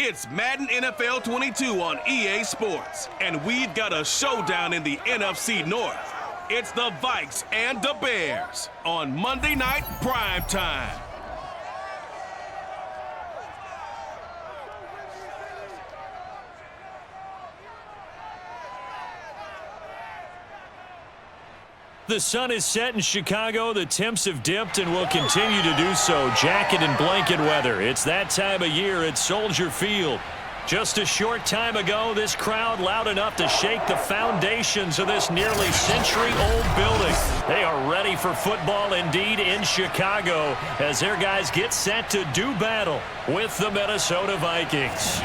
It's Madden NFL 22 on EA Sports, and we've got a showdown in the NFC North. It's the Vikes and the Bears on Monday Night Prime Time. The sun is set in Chicago. The temps have dipped and will continue to do so. Jacket and blanket weather. It's that time of year at Soldier Field. Just a short time ago, this crowd loud enough to shake the foundations of this nearly century-old building. They are ready for football indeed in Chicago as their guys get set to do battle with the Minnesota Vikings.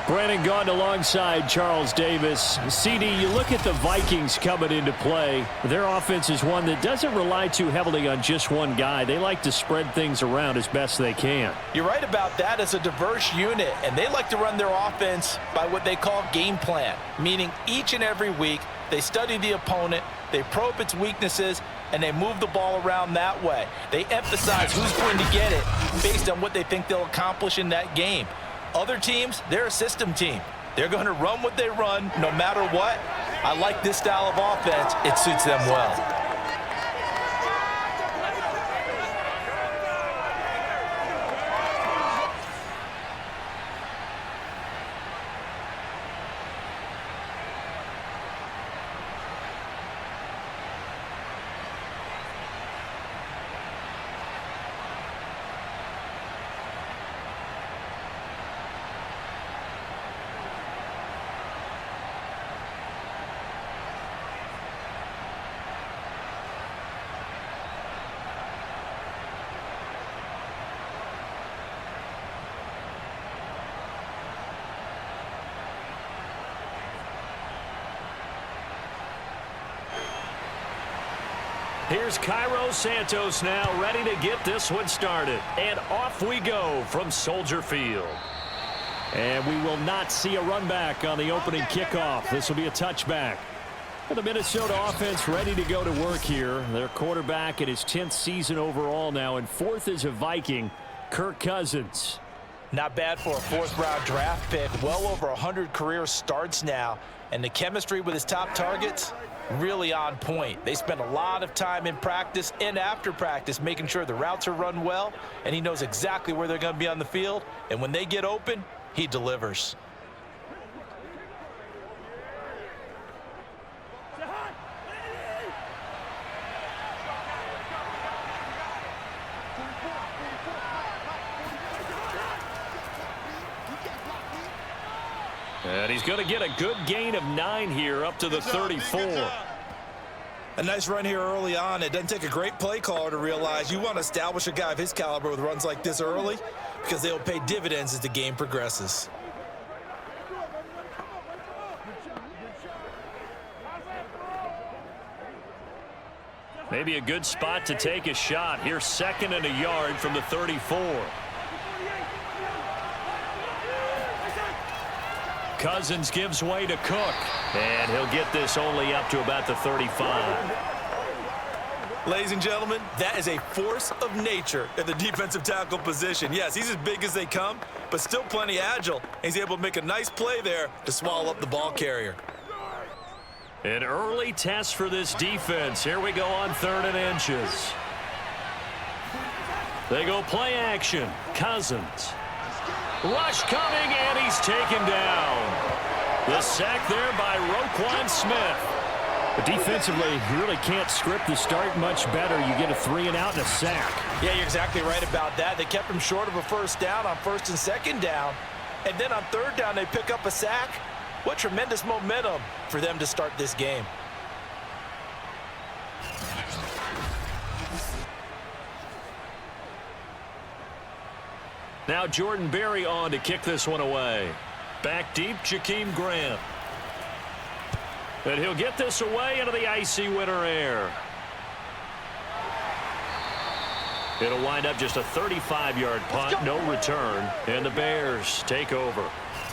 Brandon Gaudin alongside Charles Davis. CD, you look at the Vikings coming into play. Their offense is one that doesn't rely too heavily on just one guy. They like to spread things around as best they can. You're right about that. It's a diverse unit, and they like to run their offense by what they call game plan, meaning each and every week they study the opponent, they probe its weaknesses, and they move the ball around that way. They emphasize who's going to get it based on what they think they'll accomplish in that game. Other teams, they're a system team. They're going to run what they run no matter what. I like this style of offense. It suits them well. Here's Cairo Santos now ready to get this one started. And off we go from Soldier Field. And we will not see a run back on the opening kickoff. This will be a touchback. The Minnesota offense ready to go to work here. Their quarterback in his 10th season overall now, and fourth is a Viking, Kirk Cousins. Not bad for a fourth-round draft pick. Well over 100 career starts now. And the chemistry with his top targets, really on point. They spend a lot of time in practice and after practice making sure the routes are run well, and he knows exactly where they're going to be on the field. And when they get open, he delivers. And he's going to get a good gain of 9 here up to the 34. A nice run here early on. It doesn't take a great play caller to realize you want to establish a guy of his caliber with runs like this early because they'll pay dividends as the game progresses. Maybe a good spot to take a shot. Here's 2nd and a yard from the 34. Cousins gives way to Cook, and he'll get this only up to about the 35. Ladies and gentlemen, that is a force of nature at the defensive tackle position. Yes, he's as big as they come, but still plenty agile. He's able to make a nice play there to swallow up the ball carrier. An early test for this defense. Here we go on 3rd and inches. They go play action. Cousins. Rush coming, and he's taken down. The sack there by Roquan Smith. But defensively, you really can't script the start much better. You get a 3 and out and a sack. Yeah, you're exactly right about that. They kept him short of a first down on 1st and 2nd down. And then on 3rd down, they pick up a sack. What tremendous momentum for them to start this game. Now Jordan Berry on to kick this one away. Back deep, Jakeem Grant. And he'll get this away into the icy winter air. It'll wind up just a 35-yard punt, no return, and the Bears take over.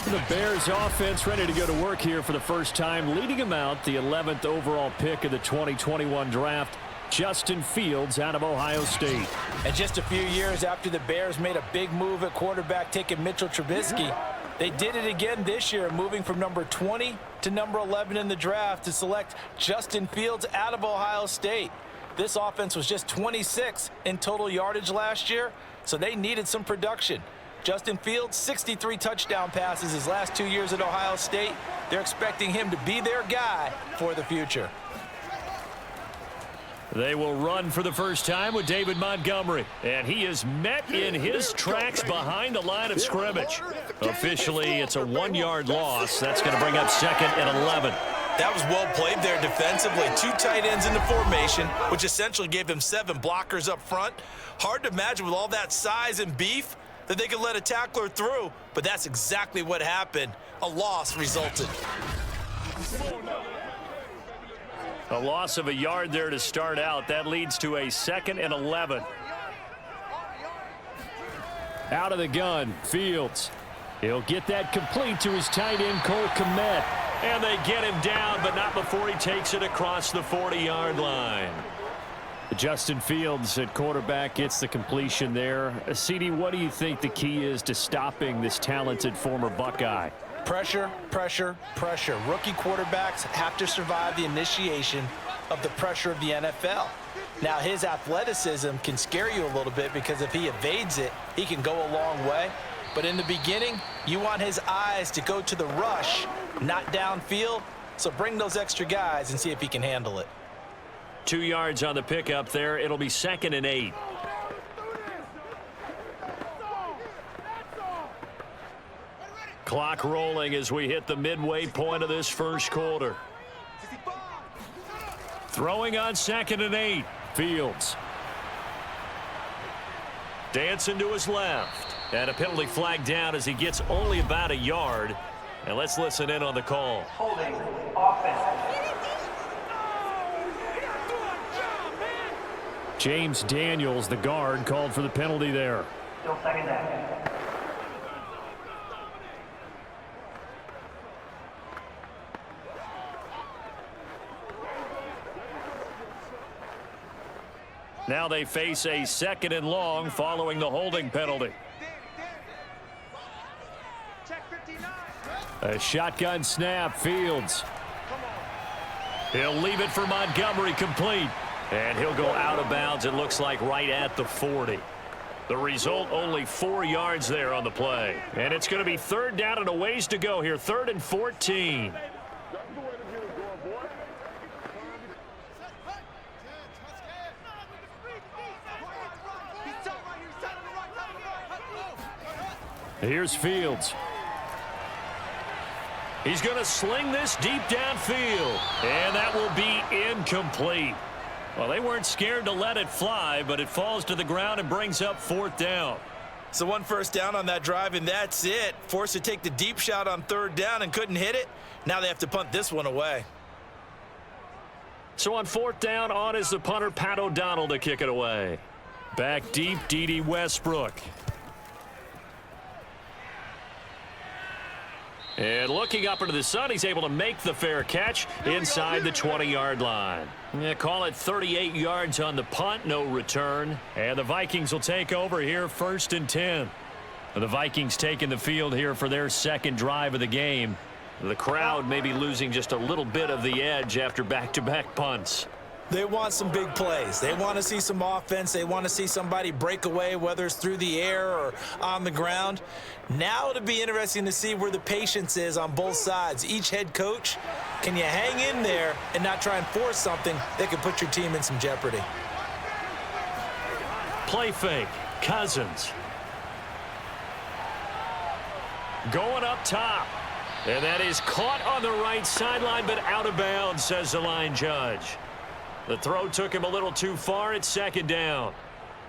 The Bears offense ready to go to work here for the first time, leading them out, the 11th overall pick of the 2021 draft. Justin Fields out of Ohio State. And just a few years after the Bears made a big move at quarterback, taking Mitchell Trubisky, they did it again this year, moving from number 20 to number 11 in the draft to select Justin Fields out of Ohio State. This offense was just 26 in total yardage last year, so they needed some production. Justin Fields, 63 touchdown passes his last 2 years at Ohio State. They're expecting him to be their guy for the future. They will run for the first time with David Montgomery, and he is met in his tracks behind the line of scrimmage. Officially, it's a 1-yard loss. That's going to bring up 2nd and 11. That was well played there defensively. 2 tight ends in the formation, which essentially gave them 7 blockers up front. Hard to imagine with all that size and beef that they could let a tackler through, but that's exactly what happened. A loss resulted. A loss of a yard there to start out. That leads to a 2nd and 11. Out of the gun, Fields. He'll get that complete to his tight end, Cole Kmet. And they get him down, but not before he takes it across the 40-yard line. Justin Fields at quarterback gets the completion there. CD, what do you think the key is to stopping this talented former Buckeye? Pressure, pressure, pressure. Rookie quarterbacks have to survive the initiation of the pressure of the NFL. Now, his athleticism can scare you a little bit because if he evades it, he can go a long way. But in the beginning, you want his eyes to go to the rush, not downfield. So bring those extra guys and see if he can handle it. 2 yards on the pickup there. It'll be 2nd and 8. Clock rolling as we hit the midway point of this first quarter. Throwing on 2nd and 8. Fields. Dancing to his left. And a penalty flag down as he gets only about a yard. And let's listen in on the call. Holding offense. James Daniels, the guard, called for the penalty there. Still 2nd down. Now they face a 2nd and long following the holding penalty. A shotgun snap, Fields. He'll leave it for Montgomery, complete. And he'll go out of bounds, it looks like, right at the 40. The result, only 4 yards there on the play. And it's going to be 3rd down and a ways to go here. 3rd and 14. Here's Fields. He's going to sling this deep downfield. And that will be incomplete. Well, they weren't scared to let it fly, but it falls to the ground and brings up 4th down. So 1 first down on that drive, and that's it. Forced to take the deep shot on 3rd down and couldn't hit it. Now they have to punt this one away. So on 4th down, on is the punter, Pat O'Donnell, to kick it away. Back deep, D.D. Westbrook. And looking up into the sun, he's able to make the fair catch inside the 20-yard line. Yeah, call it 38 yards on the punt, no return. And the Vikings will take over here, 1st and 10. The Vikings taking the field here for their 2nd drive of the game. The crowd may be losing just a little bit of the edge after back-to-back punts. They want some big plays. They want to see some offense. They want to see somebody break away, whether it's through the air or on the ground. Now it'll be interesting to see where the patience is on both sides. Each head coach, can you hang in there and not try and force something that could put your team in some jeopardy? Play fake. Cousins. Going up top. And that is caught on the right sideline, but out of bounds, says the line judge. The throw took him a little too far. It's 2nd down.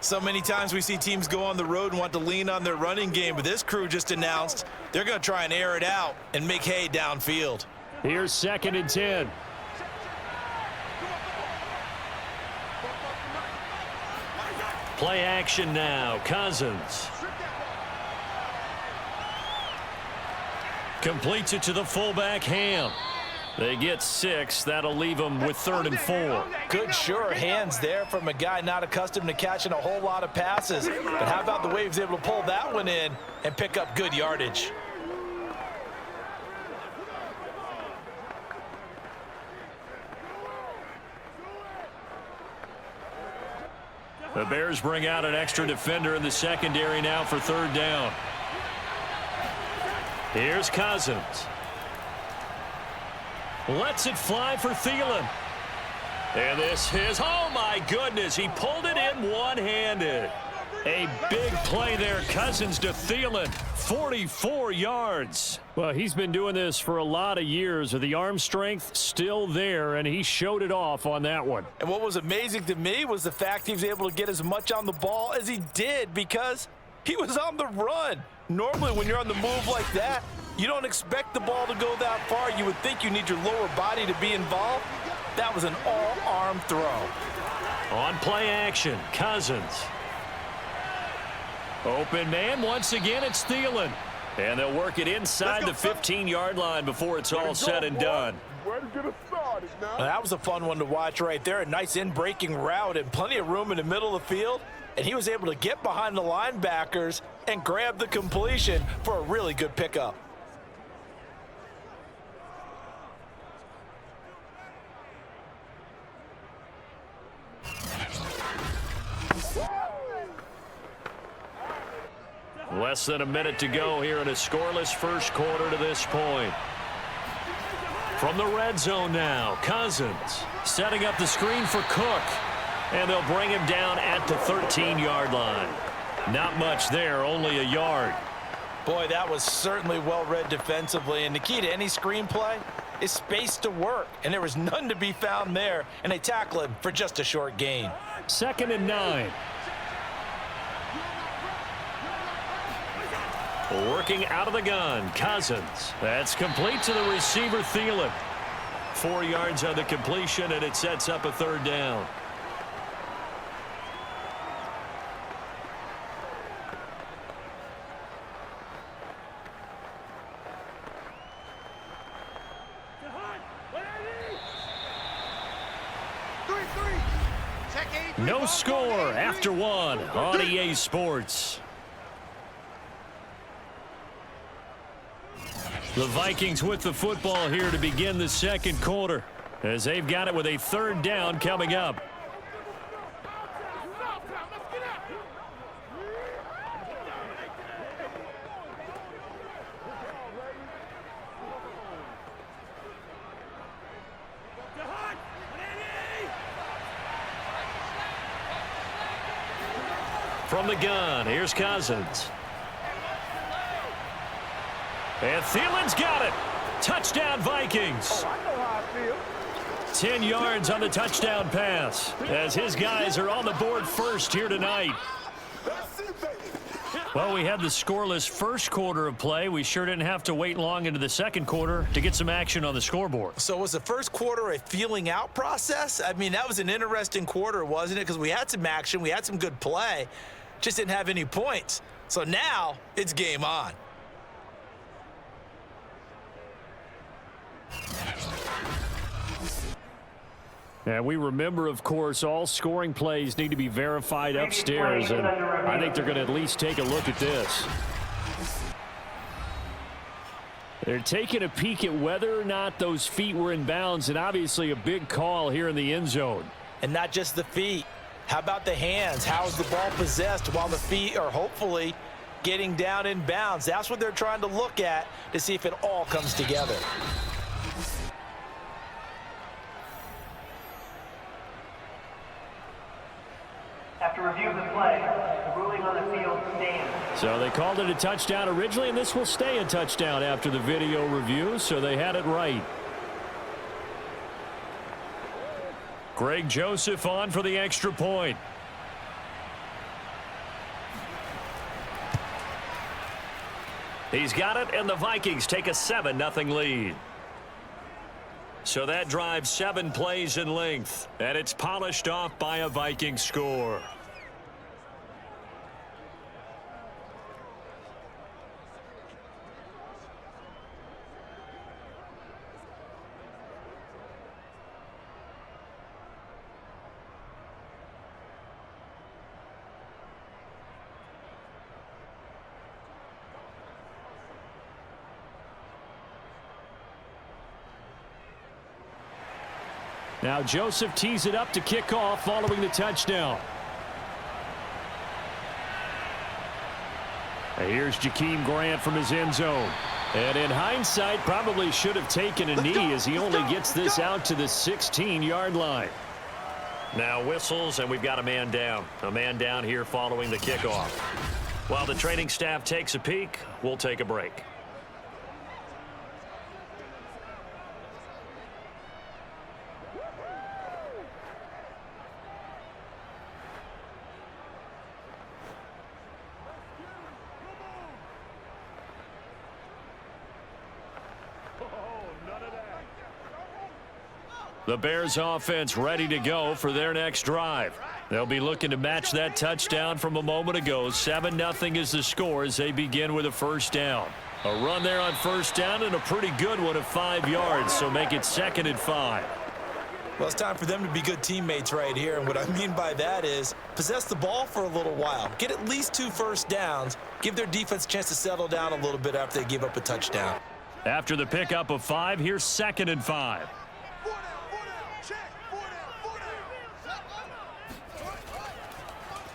So many times we see teams go on the road and want to lean on their running game, but this crew just announced they're going to try and air it out and make hay downfield. Here's 2nd and 10. Play action now. Cousins. Completes it to the fullback, Ham. They get 6. That'll leave them with 3rd and 4. Good sure hands there from a guy not accustomed to catching a whole lot of passes. But how about the way he was able to pull that one in and pick up good yardage? The Bears bring out an extra defender in the secondary now for 3rd down. Here's Cousins. Lets it fly for Thielen. And this is, oh my goodness, he pulled it in one-handed. A big play there, Cousins to Thielen, 44 yards. Well, he's been doing this for a lot of years. The arm strength still there, and he showed it off on that one. And what was amazing to me was the fact he was able to get as much on the ball as he did because he was on the run. Normally, when you're on the move like that, you don't expect the ball to go that far. You would think you need your lower body to be involved. That was an all-arm throw. On play action, Cousins. Open man, once again, it's Thielen. And they'll work it inside the 15-yard line before it's all said and done. That was a fun one to watch right there. A nice in-breaking route and plenty of room in the middle of the field. And he was able to get behind the linebackers and grab the completion for a really good pickup. Less than a minute to go here in a scoreless first quarter to this point. From the red zone now, Cousins setting up the screen for Cook. And they'll bring him down at the 13-yard line. Not much there, only a yard. Boy, that was certainly well read defensively. And the key to any screenplay is space to work. And there was none to be found there. And they tackle him for just a short gain. 2nd and 9. Working out of the gun, Cousins. That's complete to the receiver, Thielen. 4 yards on the completion, and it sets up a 3rd down. No score after 1 on EA Sports. The Vikings with the football here to begin the second quarter as they've got it with a 3rd down coming up. From the gun, here's Cousins. And Thielen's got it. Touchdown, Vikings. 10 yards on the touchdown pass as his guys are on the board first here tonight. Well, we had the scoreless first quarter of play. We sure didn't have to wait long into the second quarter to get some action on the scoreboard. So was the first quarter a feeling out process? I mean, that was an interesting quarter, wasn't it? Because we had some action, we had some good play, just didn't have any points. So now it's game on. And we remember, of course, all scoring plays need to be verified upstairs, and I think they're going to at least take a look at this. They're taking a peek at whether or not those feet were in bounds, and obviously a big call here in the end zone. And not just the feet. How about the hands? How is the ball possessed while the feet are hopefully getting down in bounds? That's what they're trying to look at to see if it all comes together. After review of the play, the ruling on the field stands. So they called it a touchdown originally, and this will stay a touchdown after the video review, so they had it right. Greg Joseph on for the extra point. He's got it, and the Vikings take a 7-0 lead. So that drives 7 plays in length, and it's polished off by a Viking score. Now Joseph tees it up to kick off following the touchdown. And here's Jakeem Grant from his end zone. And in hindsight, probably should have taken a knee as he only gets this out to the 16-yard line. Now whistles, and we've got a man down. A man down here following the kickoff. While the training staff takes a peek, we'll take a break. The Bears offense ready to go for their next drive. They'll be looking to match that touchdown from a moment ago. 7-0 is the score as they begin with a first down. A run there on first down and a pretty good one of 5 yards, so make it 2nd and 5. Well, it's time for them to be good teammates right here, and what I mean by that is possess the ball for a little while. Get at least 2 first downs. Give their defense a chance to settle down a little bit after they give up a touchdown. After the pickup of 5, here's 2nd and 5.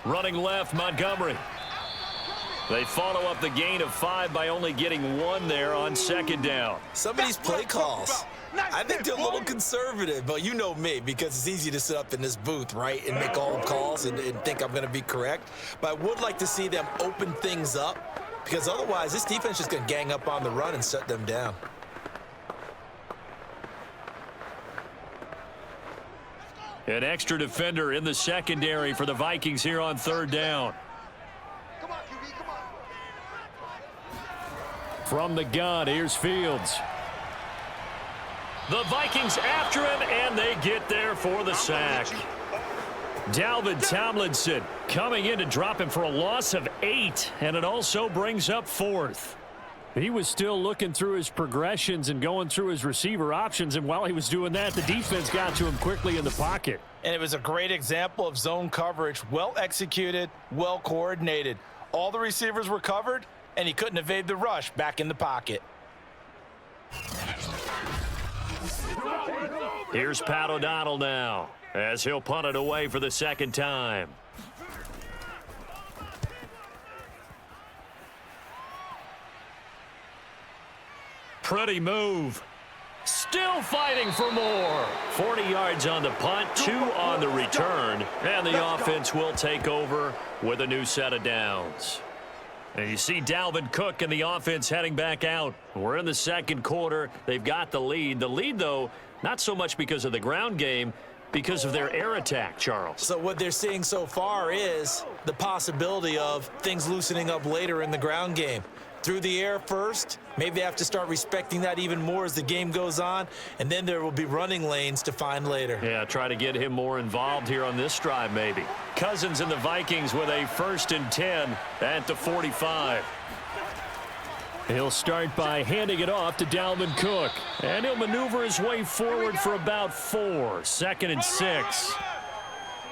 Running left, Montgomery. They follow up the gain of 5 by only getting 1 there on 2nd down. Some of these play calls, I think they're a little conservative, but you know me, because it's easy to sit up in this booth, right, and make all calls and think I'm going to be correct. But I would like to see them open things up, because otherwise this defense is just going to gang up on the run and shut them down. An extra defender in the secondary for the Vikings here on 3rd down. From the gun, here's Fields. The Vikings after him, and they get there for the sack. Dalvin Tomlinson coming in to drop him for a loss of 8, and it also brings up 4th. He was still looking through his progressions and going through his receiver options, and while he was doing that, the defense got to him quickly in the pocket. And it was a great example of zone coverage, well executed, well coordinated. All the receivers were covered, and he couldn't evade the rush back in the pocket. Here's Pat O'Donnell now, as he'll punt it away for the 2nd time. Pretty move. Still fighting for more. 40 yards on the punt, 2 on the return, and the offense will take over with a new set of downs. And you see Dalvin Cook and the offense heading back out. We're in the 2nd quarter. They've got the lead. The lead, though, not so much because of the ground game, because of their air attack, Charles. So what they're seeing so far is the possibility of things loosening up later in the ground game. Through the air first, maybe they have to start respecting that even more as the game goes on, and then there will be running lanes to find later. Yeah, try to get him more involved here on this drive maybe. Cousins and the Vikings with a 1st and 10 at the 45. He'll start by handing it off to Dalvin Cook, and he'll maneuver his way forward for about 4. 2nd and 6.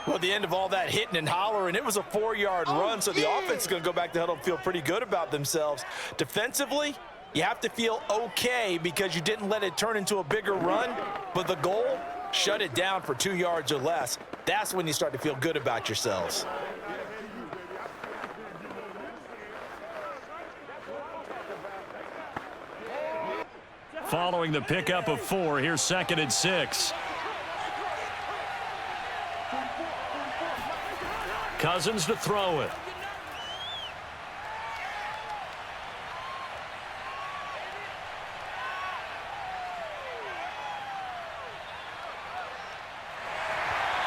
Well, at the end of all that hitting and hollering, it was a 4-yard run, so the offense is going to go back to huddle and feel pretty good about themselves. Defensively, you have to feel okay because you didn't let it turn into a bigger run, but the goal, shut it down for 2 yards or less. That's when you start to feel good about yourselves. Following the pickup of 4, here's 2nd and 6. Cousins to throw it.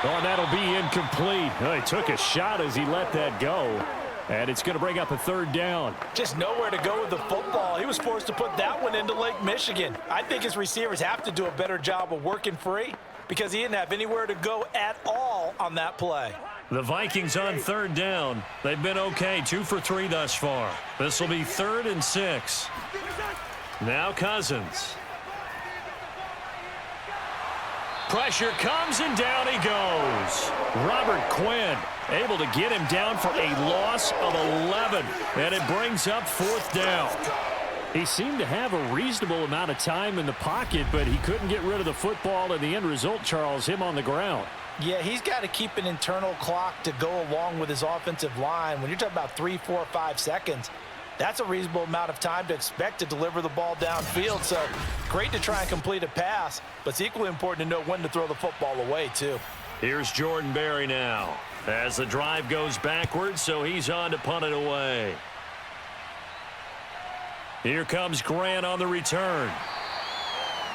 Oh, and that'll be incomplete. Oh, he took a shot as he let that go. And it's going to bring up a 3rd down. Just nowhere to go with the football. He was forced to put that one into Lake Michigan. I think his receivers have to do a better job of working free because he didn't have anywhere to go at all on that play. The Vikings on 3rd down. They've been okay, 2 for 3 thus far. This will be 3rd and 6. Now Cousins. Pressure comes and down he goes. Robert Quinn able to get him down for a loss of 11. And it brings up 4th down. He seemed to have a reasonable amount of time in the pocket, but he couldn't get rid of the football, and the end result, Charles, him on the ground. Yeah, he's got to keep an internal clock to go along with his offensive line. When you're talking about 3, 4, 5 seconds, that's a reasonable amount of time to expect to deliver the ball downfield. So great to try and complete a pass, but it's equally important to know when to throw the football away, too. Here's Jordan Berry now as the drive goes backwards, so he's on to punt it away. Here comes Grant on the return.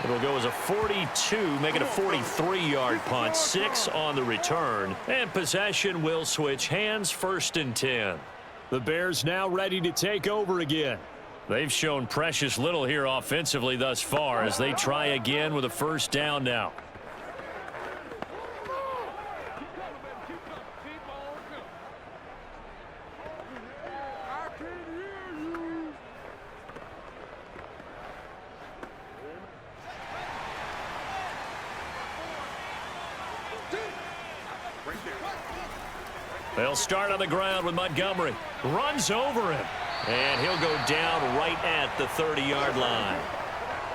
It'll go as a 42, make it a 43-yard punt, 6 on the return, and possession will switch hands, 1st and 10. The Bears now ready to take over again. They've shown precious little here offensively thus far as they try again with a 1st down now. They'll start on the ground with Montgomery. Runs over him. And he'll go down right at the 30-yard line.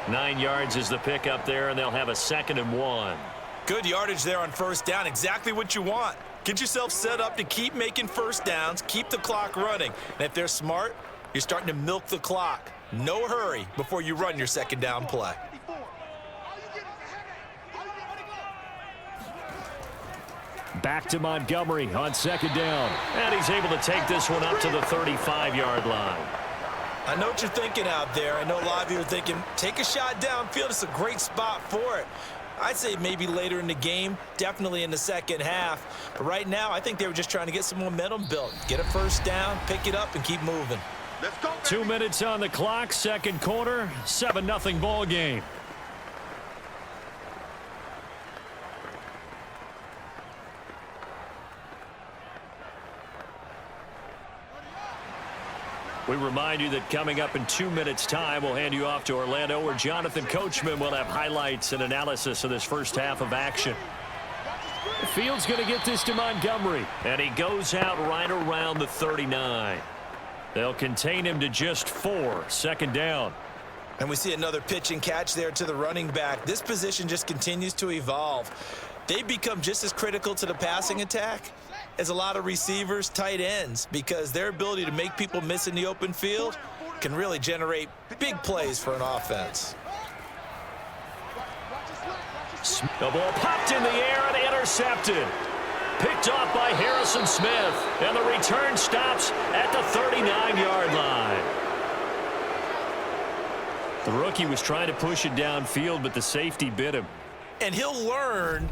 9 yards is the pickup there, and they'll have a 2nd and 1. Good yardage there on 1st down. Exactly what you want. Get yourself set up to keep making 1st downs, keep the clock running. And if they're smart, you're starting to milk the clock. No hurry before you run your 2nd down play. Back to Montgomery on 2nd down. And he's able to take this one up to the 35-yard line. I know what you're thinking out there. I know a lot of you are thinking, take a shot downfield. It's a great spot for it. I'd say maybe later in the game, definitely in the second half. But right now, I think they were just trying to get some momentum built. Get a 1st down, pick it up, and keep moving. Let's go, baby. 2 minutes on the clock, 2nd quarter, 7-0 ball game. We remind you that coming up in 2 minutes' time, we'll hand you off to Orlando, where Jonathan Coachman will have highlights and analysis of this 1st half of action. Fields going to get this to Montgomery. And he goes out right around the 39. They'll contain him to just 4, 2nd down. And we see another pitch and catch there to the running back. This position just continues to evolve. They become just as critical to the passing attack as a lot of receivers, tight ends, because their ability to make people miss in the open field can really generate big plays for an offense. The ball popped in the air and intercepted. Picked off by Harrison Smith, and the return stops at the 39-yard line. The rookie was trying to push it downfield, but the safety bit him. And he'll learn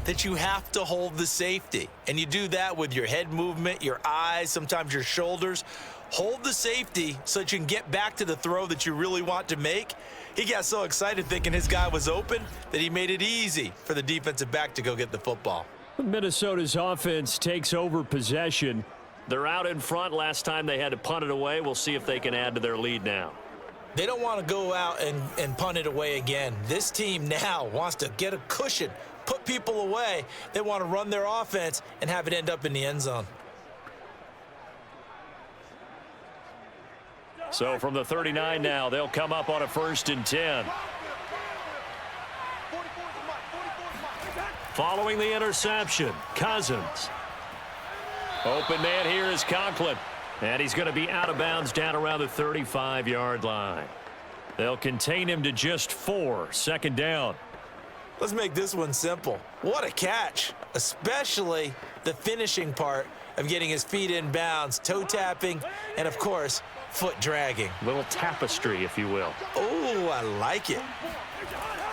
that you have to hold the safety. And you do that with your head movement, your eyes, sometimes your shoulders. Hold the safety so that you can get back to the throw that you really want to make. He got so excited thinking his guy was open that he made it easy for the defensive back to go get the football. Minnesota's offense takes over possession. They're out in front. Last time they had to punt it away. We'll see if they can add to their lead now. They don't want to go out and punt it away again. This team now wants to get a cushion, put people away. They want to run their offense and have it end up in the end zone. So from the 39 now, they'll come up on a 1st and 10. Following the interception, Cousins. Open man here is Conklin. And he's going to be out of bounds down around the 35-yard line. They'll contain him to just 4, 2nd down. Let's make this one simple. What a catch, especially the finishing part of getting his feet in bounds, toe tapping, and of course, foot dragging. Little tapestry, if you will. Oh, I like it.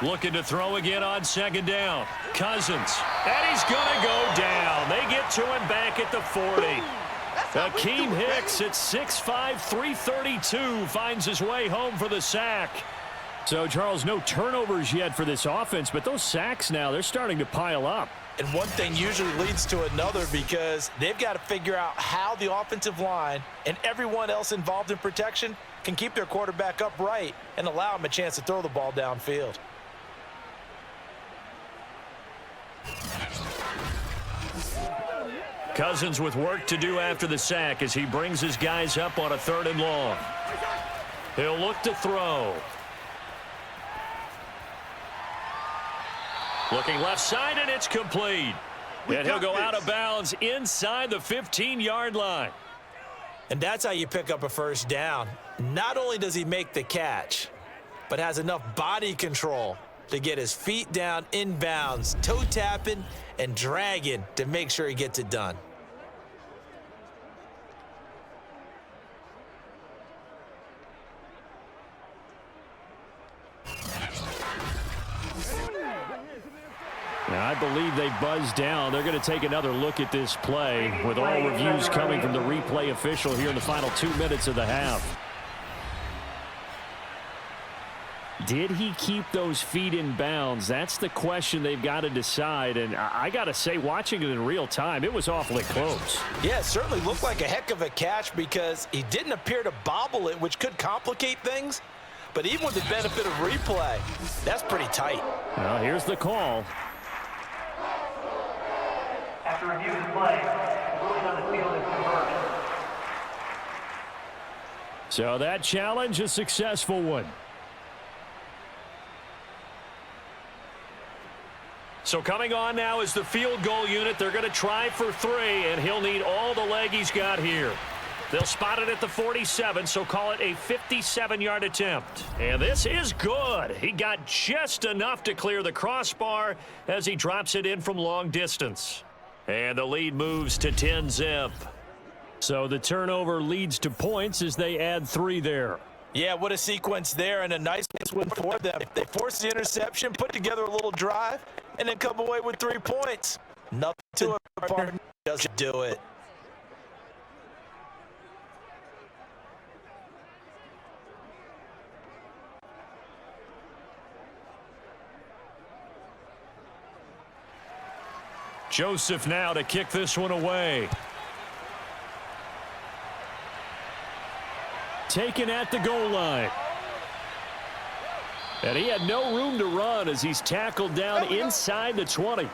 Looking to throw again on 2nd down. Cousins. And he's going to go down. They get to him back at the 40. Akeem Hicks at 6'5", 332 finds his way home for the sack. So, Charles, no turnovers yet for this offense, but those sacks now, they're starting to pile up. And one thing usually leads to another because they've got to figure out how the offensive line and everyone else involved in protection can keep their quarterback upright and allow him a chance to throw the ball downfield. Cousins with work to do after the sack as he brings his guys up on a 3rd and long. He'll look to throw. Looking left side, and it's complete. And he'll go out of bounds inside the 15-yard line. And that's how you pick up a first down. Not only does he make the catch, but has enough body control to get his feet down inbounds, toe tapping and dragging to make sure he gets it done. Now, I believe they buzzed down. They're going to take another look at this play with all reviews coming from the replay official here in the final 2 minutes of the half. Did he keep those feet in bounds? That's the question they've got to decide. And I got to say, watching it in real time, it was awfully close. Yeah, it certainly looked like a heck of a catch because he didn't appear to bobble it, which could complicate things. But even with the benefit of replay, that's pretty tight. Well, here's the call. After review of the play, the ruling on the field is converted. So that challenge, a successful one. So coming on now is the field goal unit. They're going to try for 3, and he'll need all the leg he's got here. They'll spot it at the 47, so call it a 57-yard attempt. And this is good. He got just enough to clear the crossbar as he drops it in from long distance. And the lead moves to 10-zip. So the turnover leads to points as they add 3 there. Yeah, what a sequence there, and a nice win for them. They force the interception, put together a little drive, and then come away with 3 points. Nothing to it, partner. Doesn't do it. Joseph now to kick this one away. Taken at the goal line. And he had no room to run as he's tackled down inside the 20.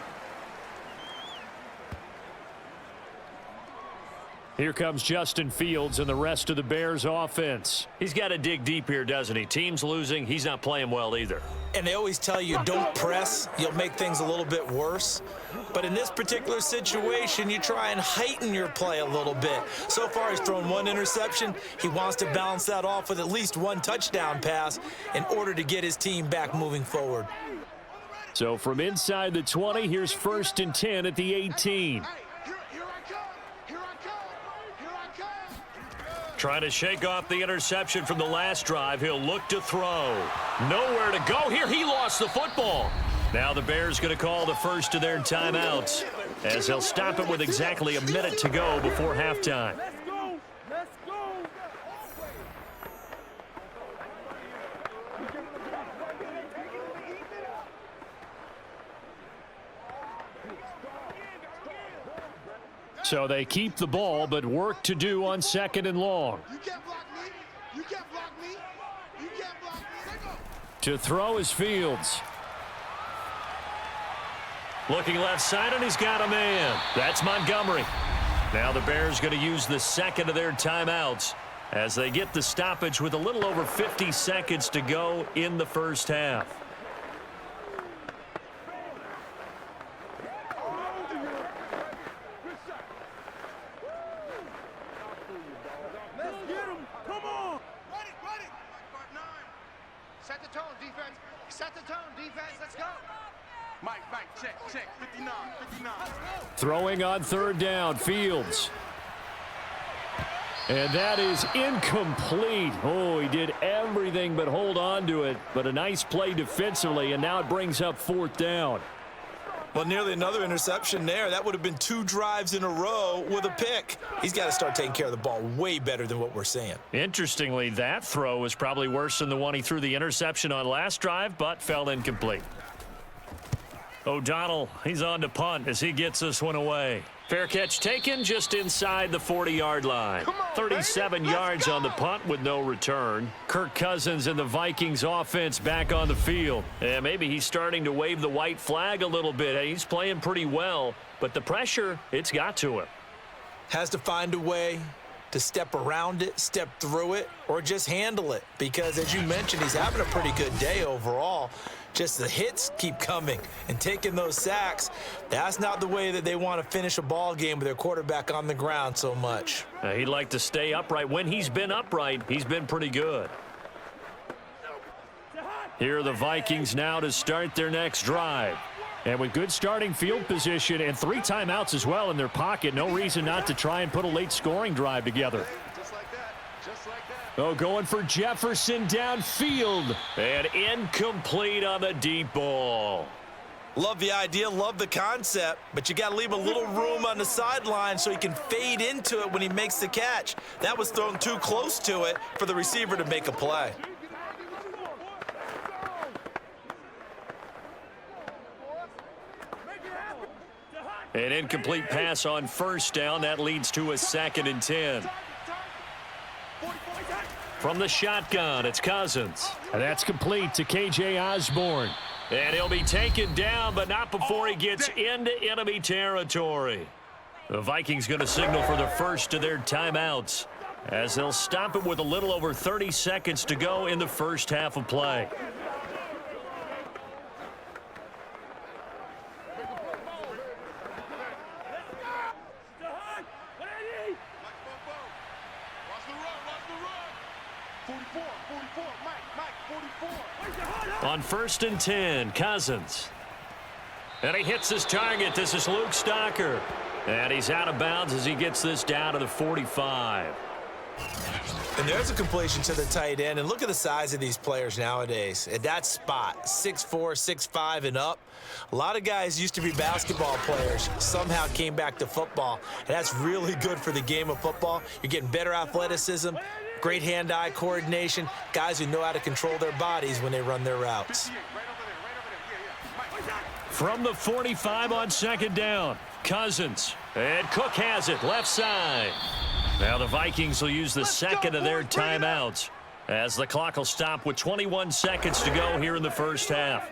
Here comes Justin Fields and the rest of the Bears offense. He's got to dig deep here, doesn't he? Team's losing. He's not playing well either. And they always tell you don't press. You'll make things a little bit worse. But in this particular situation, you try and heighten your play a little bit. So far, he's thrown 1 interception. He wants to balance that off with at least 1 touchdown pass in order to get his team back moving forward. So from inside the 20, here's 1st and 10 at the 18. Trying to shake off the interception from the last drive. He'll look to throw. Nowhere to go here. He lost the football. Now the Bears going to call the first of their timeouts as they'll stop it with exactly a minute to go before halftime. Let's go. Let's go. So they keep the ball, but work to do on 2nd and long. You can't block me. You can't block me. You can't block me. To throw is Fields. Looking left side, and he's got a man. That's Montgomery. Now the Bears going to use the second of their timeouts as they get the stoppage with a little over 50 seconds to go in the first half. Let's get him. Come on. Ready. Set the tone, defense. Set the tone, defense. Let's go. Mike, check. 59. Throwing on 3rd down, Fields. And that is incomplete. Oh, he did everything but hold on to it. But a nice play defensively, and now it brings up 4th down. Well, nearly another interception there. That would have been 2 drives in a row with a pick. He's got to start taking care of the ball way better than what we're seeing. Interestingly, that throw was probably worse than the one he threw the interception on last drive, but fell incomplete. O'Donnell, he's on to punt as he gets this one away. Fair catch taken just inside the 40-yard line. 37 yards on the punt with no return. Kirk Cousins and the Vikings offense back on the field. And maybe he's starting to wave the white flag a little bit. He's playing pretty well, but the pressure, it's got to him. Has to find a way to step around it, step through it, or just handle it. Because, as you mentioned, he's having a pretty good day overall. Just the hits keep coming and taking those sacks. That's not the way that they want to finish a ball game with their quarterback on the ground so much. He'd like to stay upright. When he's been upright, he's been pretty good. Here are the Vikings now to start their next drive. And with good starting field position and 3 timeouts as well in their pocket, no reason not to try and put a late scoring drive together. Just like that. Just like that. Oh, going for Jefferson downfield. And incomplete on the deep ball. Love the idea, love the concept, but you got to leave a little room on the sideline so he can fade into it when he makes the catch. That was thrown too close to it for the receiver to make a play. An incomplete pass on first down. That leads to a 2nd and 10. From the shotgun, it's Cousins. And that's complete to K.J. Osborne. And he'll be taken down, but not before he gets into enemy territory. The Vikings going to signal for the first of their timeouts, as they'll stop it with a little over 30 seconds to go in the first half of play. On 1st and 10, Cousins. And he hits his target. This is Luke Stocker. And he's out of bounds as he gets this down to the 45. And there's a completion to the tight end. And look at the size of these players nowadays. At that spot, 6'4", 6'5", and up. A lot of guys used to be basketball players, somehow came back to football. And that's really good for the game of football. You're getting better athleticism, great hand-eye coordination, guys who know how to control their bodies when they run their routes. From the 45 on 2nd down, Cousins. And Cook has it, left side. Now the Vikings will use the second of their timeouts, as the clock will stop with 21 seconds to go here in the first half.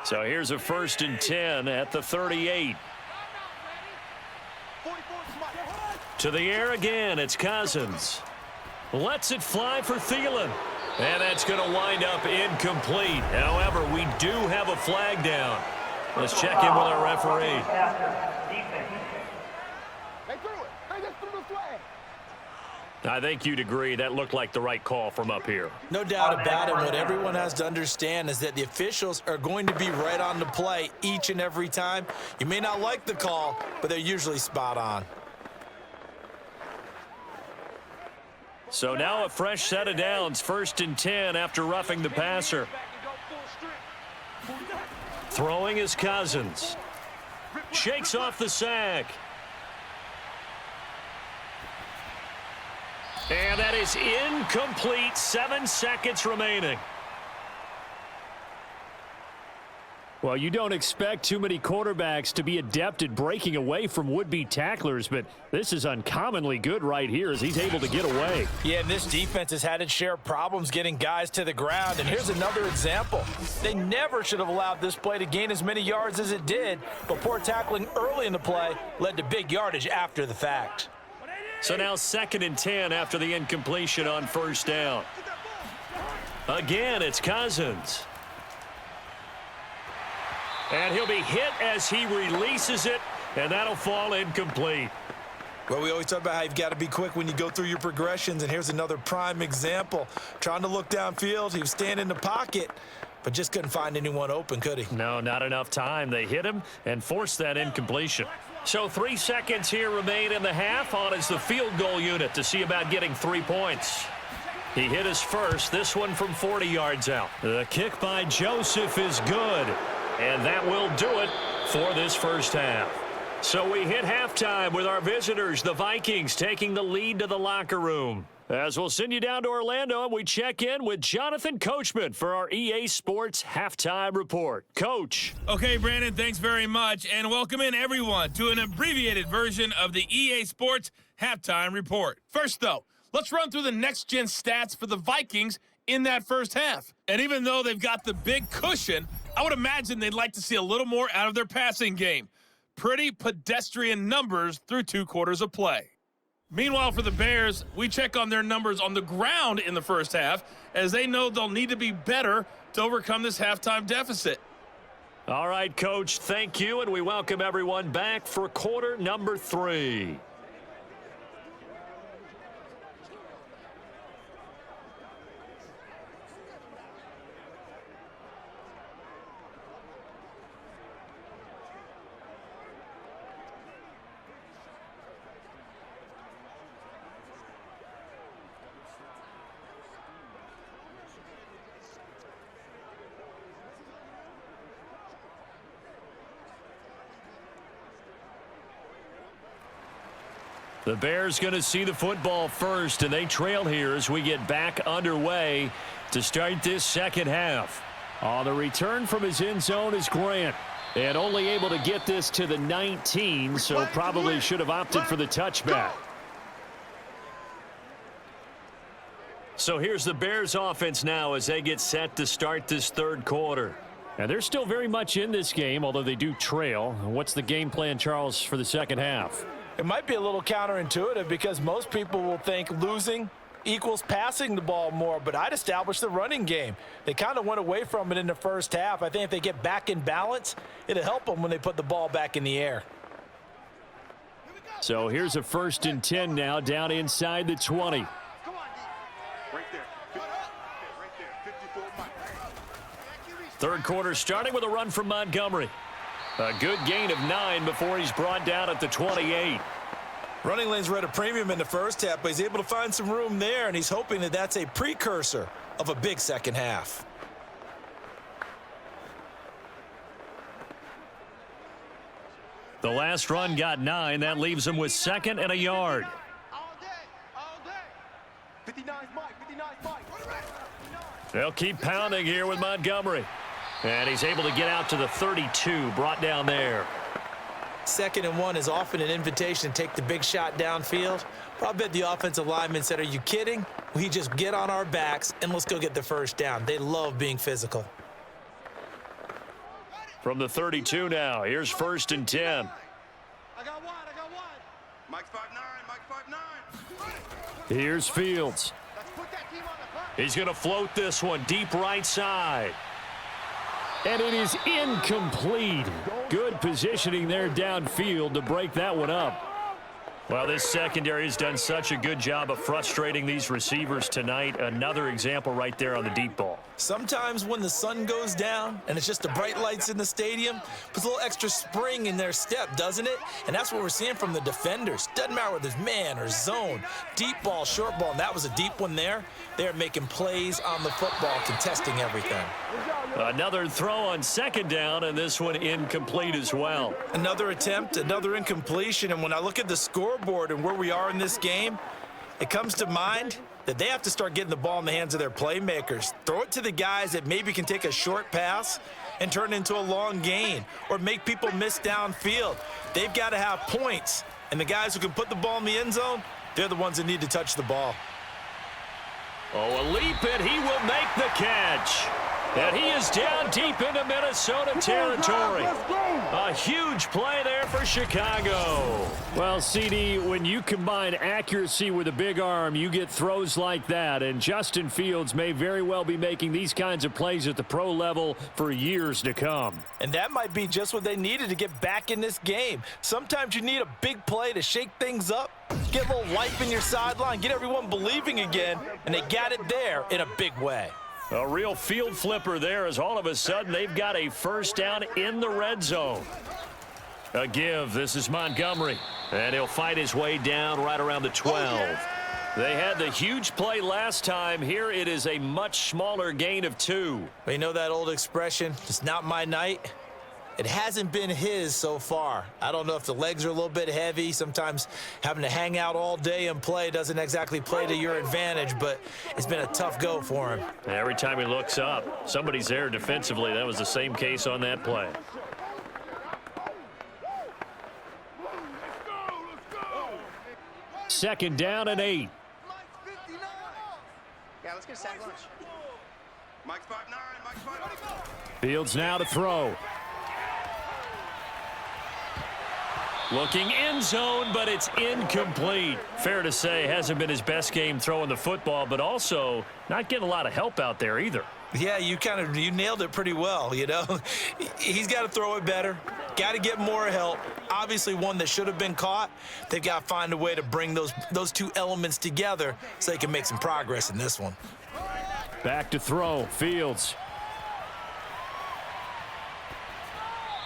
So here's a 1st and 10 at the 38. To the air again, it's Cousins. Lets it fly for Thielen. And that's going to wind up incomplete. However, we do have a flag down. Let's check in with our referee. They threw it. They just threw the flag. I think you'd agree that looked like the right call from up here. No doubt about it. What everyone has to understand is that the officials are going to be right on the play each and every time. You may not like the call, but they're usually spot on. So now a fresh set of downs, 1st and 10 after roughing the passer. Throwing is Cousins. Shakes off the sack. And that is incomplete. 7 seconds remaining. Well, you don't expect too many quarterbacks to be adept at breaking away from would-be tacklers, but this is uncommonly good right here as he's able to get away. Yeah, and this defense has had its share of problems getting guys to the ground. And here's another example. They never should have allowed this play to gain as many yards as it did, but poor tackling early in the play led to big yardage after the fact. So now 2nd and 10 after the incompletion on 1st down. Again, it's Cousins. And he'll be hit as he releases it, and that'll fall incomplete. Well, we always talk about how you've got to be quick when you go through your progressions, and here's another prime example. Trying to look downfield, he was standing in the pocket, but just couldn't find anyone open, could he? No, not enough time. They hit him and forced that incompletion. So 3 seconds here remain in the half. On is the field goal unit to see about getting 3 points. He hit his first, this one from 40 yards out. The kick by Joseph is good. And that will do it for this first half. So we hit halftime with our visitors, the Vikings, taking the lead to the locker room. As we'll send you down to Orlando, and we check in with Jonathan Coachman for our EA Sports Halftime Report. Coach. Okay, Brandon, thanks very much, and welcome in everyone to an abbreviated version of the EA Sports Halftime Report. First, though, Let's run through the next-gen stats for the Vikings in that first half. And even though they've got the big cushion, I would imagine they'd like to see a little more out of their passing game. Pretty pedestrian numbers through 2 quarters of play. Meanwhile, for the Bears, we check on their numbers on the ground in the first half, as they know they'll need to be better to overcome this halftime deficit. All right, Coach, thank you, and we welcome everyone back for quarter number 3. The Bears going to see the football first, and they trail here as we get back underway to start this second half. On the return from his end zone is Grant, and only able to get this to the 19, so probably should have opted for the touchback. So here's the Bears offense now as they get set to start this third quarter. And they're still very much in this game, although they do trail. What's the game plan, Charles, for the second half? It might be a little counterintuitive because most people will think losing equals passing the ball more, but I'd establish the running game. They kind of went away from it in the first half. I think if they get back in balance, it'll help them when they put the ball back in the air. So here's a 1st and 10 now, down inside the 20. Come on, D. Right there. Right there. 54 Mike. Third quarter starting with a run from Montgomery. A good gain of 9 before he's brought down at the 28. Running lanes were at a premium in the first half, but he's able to find some room there, and he's hoping that that's a precursor of a big second half. The last run got 9. That leaves him with 2nd and a yard. All day. 59 Mike. They'll keep pounding here with Montgomery. And he's able to get out to the 32, brought down there. 2nd and 1 is often an invitation to take the big shot downfield. But I bet the offensive lineman said, are you kidding? We just get on our backs and let's go get the first down. They love being physical. From the 32 now, here's 1st and 10. I got one. Mike's 5'9". Here's Fields. Let's put that team on the clock. He's going to float this one deep right side. And it is incomplete. Good positioning there downfield to break that one up. Well, this secondary has done such a good job of frustrating these receivers tonight. Another example right there on the deep ball. Sometimes when the sun goes down and it's just the bright lights in the stadium, puts a little extra spring in their step, doesn't it? And that's what we're seeing from the defenders. Doesn't matter whether it's man or zone, deep ball, short ball, and that was a deep one there. They're making plays on the football, contesting everything. Another throw on 2nd down, and this one incomplete as well. Another attempt, another incompletion, and when I look at the scoreboard and where we are in this game, it comes to mind that they have to start getting the ball in the hands of their playmakers. Throw it to the guys that maybe can take a short pass and turn it into a long gain or make people miss downfield. They've got to have points, and the guys who can put the ball in the end zone, they're the ones that need to touch the ball. Oh, a leap, and he will make the catch. And he is down deep into Minnesota territory. A huge play there for Chicago. Well, CD, when you combine accuracy with a big arm, you get throws like that. And Justin Fields may very well be making these kinds of plays at the pro level for years to come. And that might be just what they needed to get back in this game. Sometimes you need a big play to shake things up, get a little life in your sideline, get everyone believing again, and they got it there in a big way. A real field flipper there as all of a sudden they've got a first down in the red zone. A give. This is Montgomery. And he'll fight his way down right around the 12. They had the huge play last time. Here it is a much smaller gain of 2. But you know that old expression, it's not my night? It hasn't been his so far. I don't know if the legs are a little bit heavy. Sometimes having to hang out all day and play doesn't exactly play to your advantage, but it's been a tough go for him. Every time he looks up, somebody's there defensively. That was the same case on that play. Second down and 8. Yeah, let's get a sack lunch. Mike's 5'9", Mike's 5'9". Fields now to throw. Looking end zone, but it's incomplete. Fair to say, hasn't been his best game throwing the football, but also not getting a lot of help out there either. Yeah, you nailed it pretty well, you know. He's got to throw it better. Got to get more help. Obviously one that should have been caught. They've got to find a way to bring those two elements together so they can make some progress in this one. Back to throw. Fields.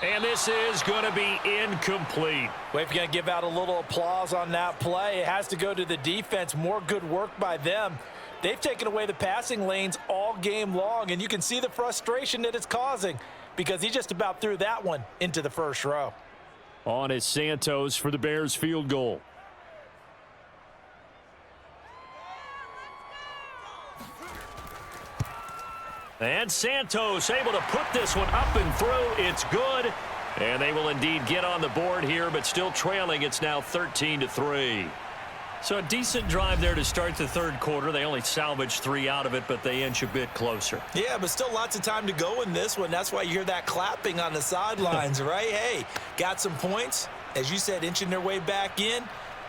And this is going to be incomplete. Well, if you're going to give out a little applause on that play, it has to go to the defense. More good work by them. They've taken away the passing lanes all game long, and you can see the frustration that it's causing because he just about threw that one into the first row. On is Santos for the Bears field goal. And Santos able to put this one up and through. It's good. And they will indeed get on the board here, but still trailing. It's now 13-3. So a decent drive there to start the third quarter. They only salvaged 3 out of it, but they inch a bit closer. Yeah, but still lots of time to go in this one. That's why you hear that clapping on the sidelines, right? Hey, got some points. As you said, inching their way back in.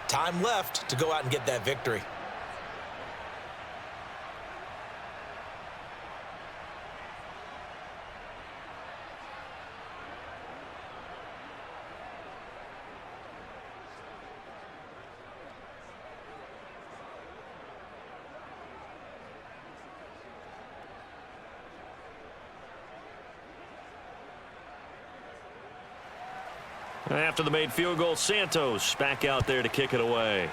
Time left to go out and get that victory. After the made field goal, Santos back out there to kick it away.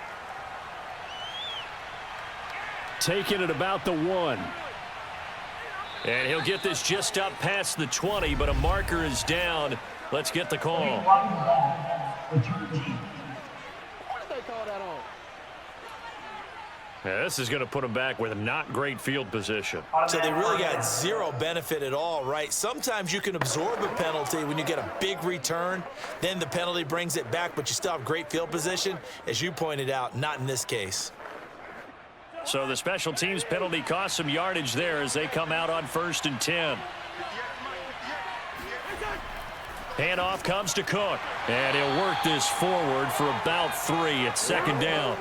Taking it about the 1. And he'll get this just up past the 20, but a marker is down. Let's get the call. Yeah, this is going to put them back with not great field position. So they really got zero benefit at all, right? Sometimes you can absorb a penalty when you get a big return. Then the penalty brings it back, but you still have great field position. As you pointed out, not in this case. So the special teams penalty cost some yardage there as they come out on 1st and 10. Handoff comes to Cook. And he'll work this forward for about 3 at 2nd down.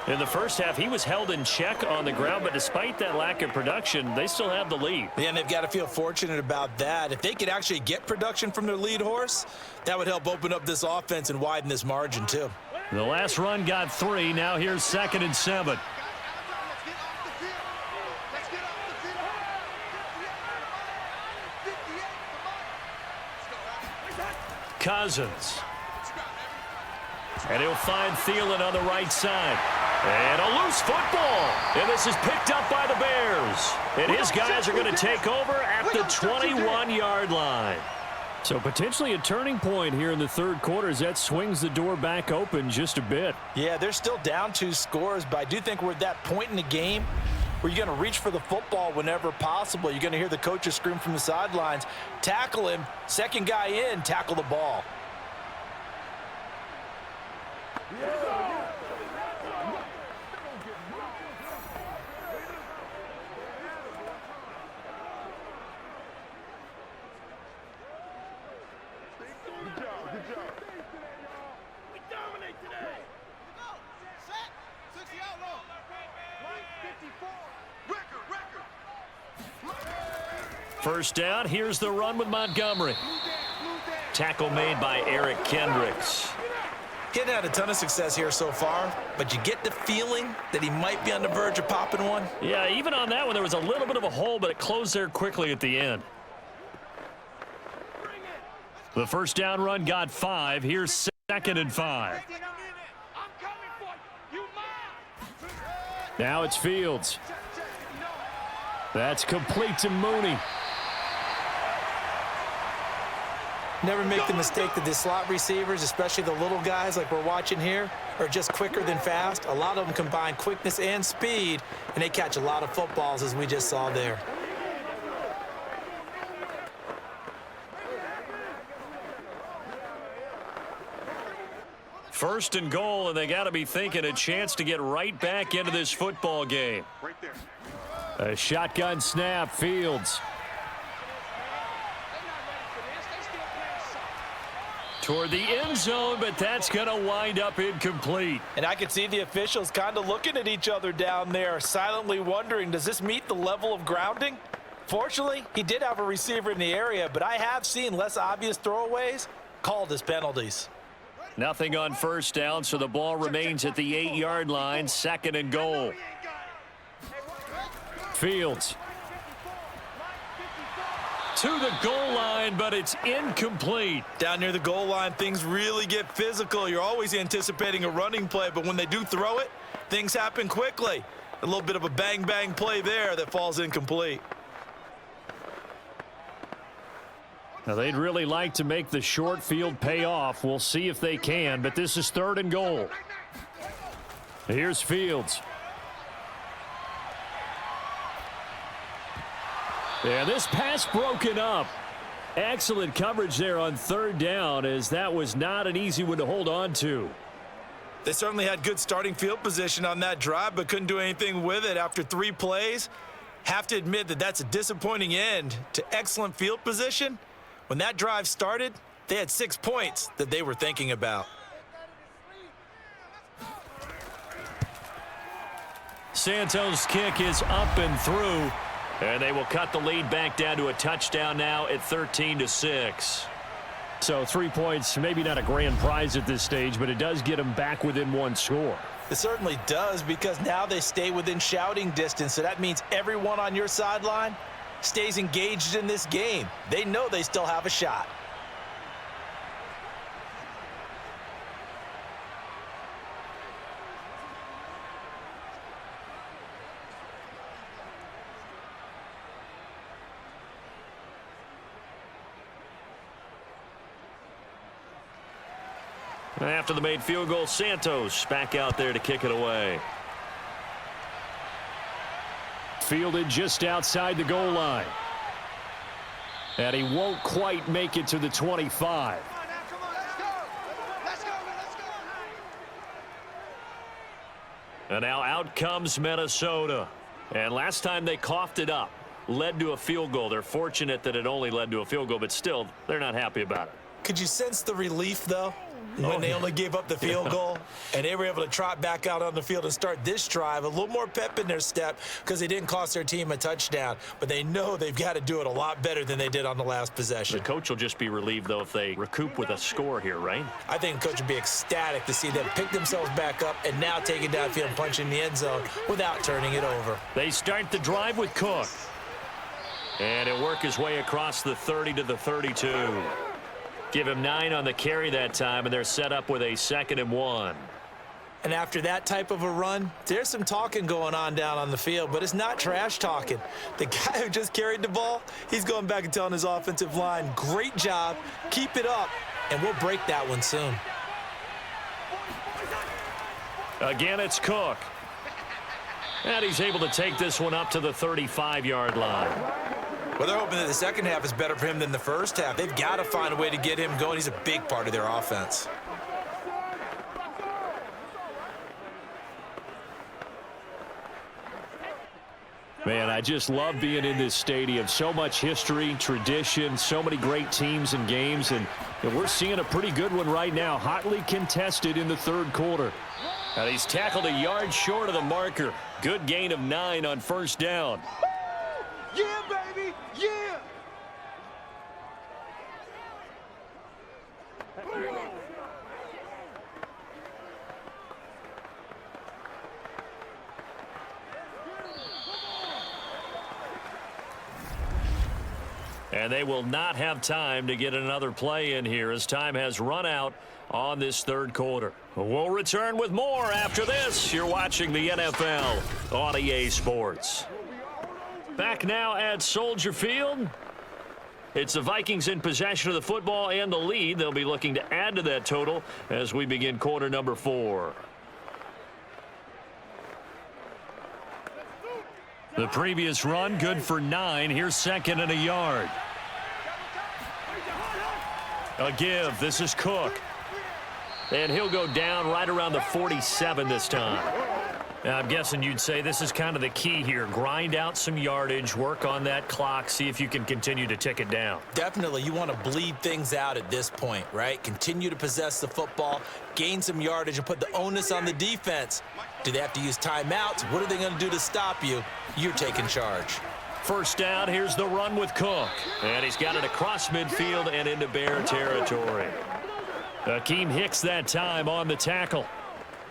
In the first half, he was held in check on the ground, but despite that lack of production, they still have the lead. Yeah, and they've got to feel fortunate about that. If they could actually get production from their lead horse, that would help open up this offense and widen this margin, too. The last run got 3. Now here's 2nd and 7. Cousins. And he'll find Thielen on the right side. And a loose football. And this is picked up by the Bears. And his guys are going to take over at the 21-yard line. So potentially a turning point here in the third quarter as that swings the door back open just a bit. Yeah, they're still down 2 scores, but I do think we're at that point in the game where you're going to reach for the football whenever possible. You're going to hear the coaches scream from the sidelines. Tackle him. Second guy in, tackle the ball. First down, here's the run with Montgomery. Tackle made by Eric Kendricks. Getting had a ton of success here so far, but you get the feeling that he might be on the verge of popping one. Yeah, even on that one, there was a little bit of a hole, but it closed there quickly at the end. The first down run got 5. Here's 2nd and 5. Now it's Fields. That's complete to Mooney. Never make the mistake that the slot receivers, especially the little guys like we're watching here, are just quicker than fast. A lot of them combine quickness and speed, and they catch a lot of footballs, as we just saw there. First and goal, and they got to be thinking a chance to get right back into this football game. Right there. A shotgun snap, Fields. Toward the end zone, but that's going to wind up incomplete. And I could see the officials kind of looking at each other down there, silently wondering, does this meet the level of grounding? Fortunately, he did have a receiver in the area, but I have seen less obvious throwaways called as penalties. Nothing on first down, so the ball remains at the 8-yard line, second and goal. Fields. To the goal line, but it's incomplete. Down near the goal line, things really get physical. You're always anticipating a running play, but when they do throw it, things happen quickly. A little bit of a bang-bang play there that falls incomplete. Now, they'd really like to make the short field pay off. We'll see if they can, but this is third and goal. Here's Fields. Yeah, this pass broken up. Excellent coverage there on third down, as that was not an easy one to hold on to. They certainly had good starting field position on that drive, but couldn't do anything with it after 3 plays. Have to admit that that's a disappointing end to excellent field position. When that drive started, they had 6 points that they were thinking about. Santos' kick is up and through, and they will cut the lead back down to a touchdown now at 13-6. So 3 points, maybe not a grand prize at this stage, but it does get them back within 1 score. It certainly does, because now they stay within shouting distance, so that means everyone on your sideline stays engaged in this game. They know they still have a shot. After the made field goal, Santos back out there to kick it away. Fielded just outside the goal line. And he won't quite make it to the 25. Come on, let's go. Let's go, let's go. And now out comes Minnesota. And last time they coughed it up, led to a field goal. They're fortunate that it only led to a field goal, but still, they're not happy about it. Could you sense the relief, though, when they only gave up the field goal and they were able to trot back out on the field and start this drive? A little more pep in their step because they didn't cost their team a touchdown, but they know they've got to do it a lot better than they did on the last possession. The coach will just be relieved, though, if they recoup with a score here, right? I think the coach would be ecstatic to see them pick themselves back up and now take it downfield and punch in the end zone without turning it over. They start the drive with Cook. And he'll work his way across the 30 to the 32. Give him 9 on the carry that time, and they're set up with a 2nd and 1. And after that type of a run, there's some talking going on down on the field, but it's not trash talking. The guy who just carried the ball, he's going back and telling his offensive line, great job, keep it up, and we'll break that one soon. Again, it's Cook. And he's able to take this one up to the 35-yard line. Well, they're hoping that the second half is better for him than the first half. They've got to find a way to get him going. He's a big part of their offense. Man, I just love being in this stadium. So much history, tradition, so many great teams and games, and we're seeing a pretty good one right now, hotly contested in the third quarter. And he's tackled a yard short of the marker. Good gain of 9 on first down. Yeah, baby, yeah. And they will not have time to get another play in here as time has run out on this third quarter. We'll return with more after this. You're watching the NFL on EA Sports. Back now at Soldier Field. It's the Vikings in possession of the football and the lead. They'll be looking to add to that total as we begin quarter number 4. The previous run, good for 9. Here's 2nd and a yard. A give. This is Cook. And he'll go down right around the 47 this time. Now, I'm guessing you'd say this is kind of the key here. Grind out some yardage, work on that clock, see if you can continue to tick it down. Definitely, you want to bleed things out at this point, right? Continue to possess the football, gain some yardage, and put the onus on the defense. Do they have to use timeouts? What are they going to do to stop you? You're taking charge. First down, here's the run with Cook. And he's got it across midfield and into Bear territory. Akeem Hicks that time on the tackle.